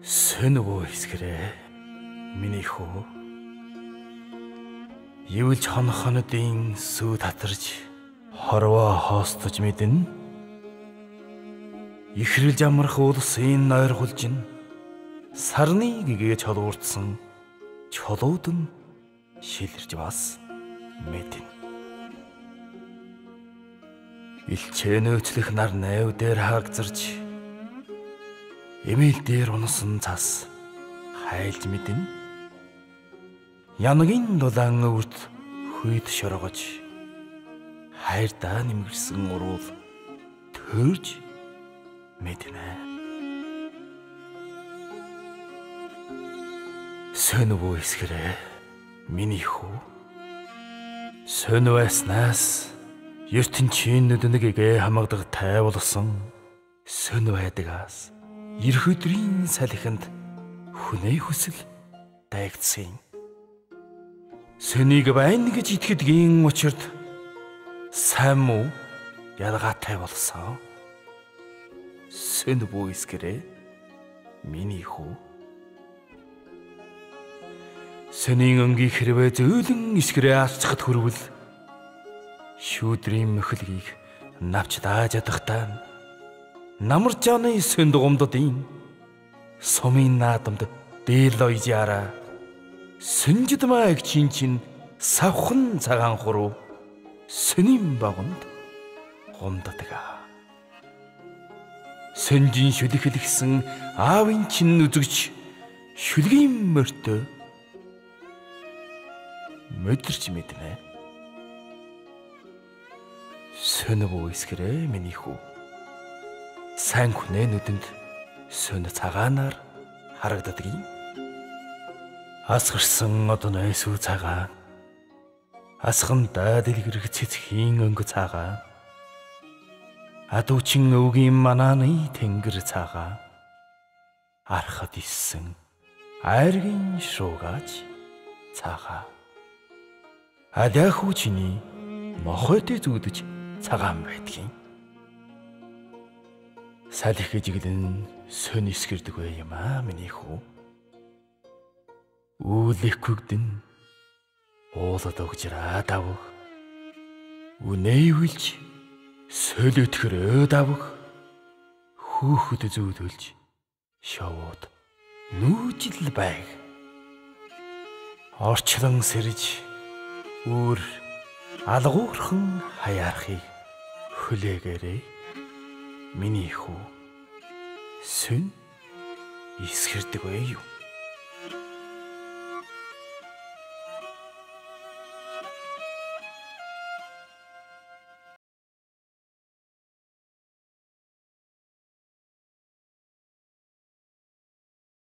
Сөнөвөө хэсгэрээ миний хүү. Юулж хонохонодын сүү татарч хорвоо хоостож мэднэ. Ихрэлж амрах улсын нойрхулж ин сарны гэгээ чолуурдсан чулууд нь шилэрж бас мэднэ. Илчээнөөчлөх нар найв дээр хаагзарч эмээл дээр унасан цас хайлж мэднэ. Янагийн дулаан өвөрт хүйд шоргож хайрдаа нэмгэрсэн уруул төрж мэднэ. Сөнөвөө эсгэрээ миний хүү. Сөнөвөөснаас ертөнцийн нүднэгээ хамгадаг тай болсон сөнөв байдагаас ирэх өдрийн салхинд хүнээ хүсэл дайгдсан. Сөнийг байна гэж итгэдгийн учирд сайн муу ялгаатай болсон. Сөнөвөө эсгэрээ миний хүү. Сөнийн өнгийг хэрвээ зөөлөн эсгэрээ асчхад хүрвэл шүүдрийн мөхөлгийг навч дааж ядахтаа намар жаны сөн дугамдын сумын наадамд дээлойж яра сөнжид мааг чин савхан цагаан хуруу сөнийн багунд гомддаг. Сөнжин шүлэхэлгсэн аавын чин үзэгч шүлгийн мөртөө мэдэрч мэднэ. Сөнөвөө эсгэрээ миний хүү. Сайн хүнээ нүдэнд сөнө цагаанаар харагддаг юм. Асгарсан одоны сүү цагаан. Асгандаа дэлгэрэх цэцгийн өнгө цагаан. Адуучин өвгийн манааны тэнгэр цагаан. Архад иссэн айргийн шуугаач цагаан. Аляхуу чиний мохойтой зүудэж цагаан байдгийн. Салхи жиглэн сөн эсгэрдэг бай юм аа миний хүү. Үүлэхгүйдэн уулад өгжраа давх. Үнэйвэлж сөлөтгөрөө давх. Хүүхэд зүүдүүлж шовууд нүүжил байг. Орчлон сэрж үр алгуурхан хаяархыг хүлээгээрэй миний хүү. Сөн эсгэрдэг бай юу.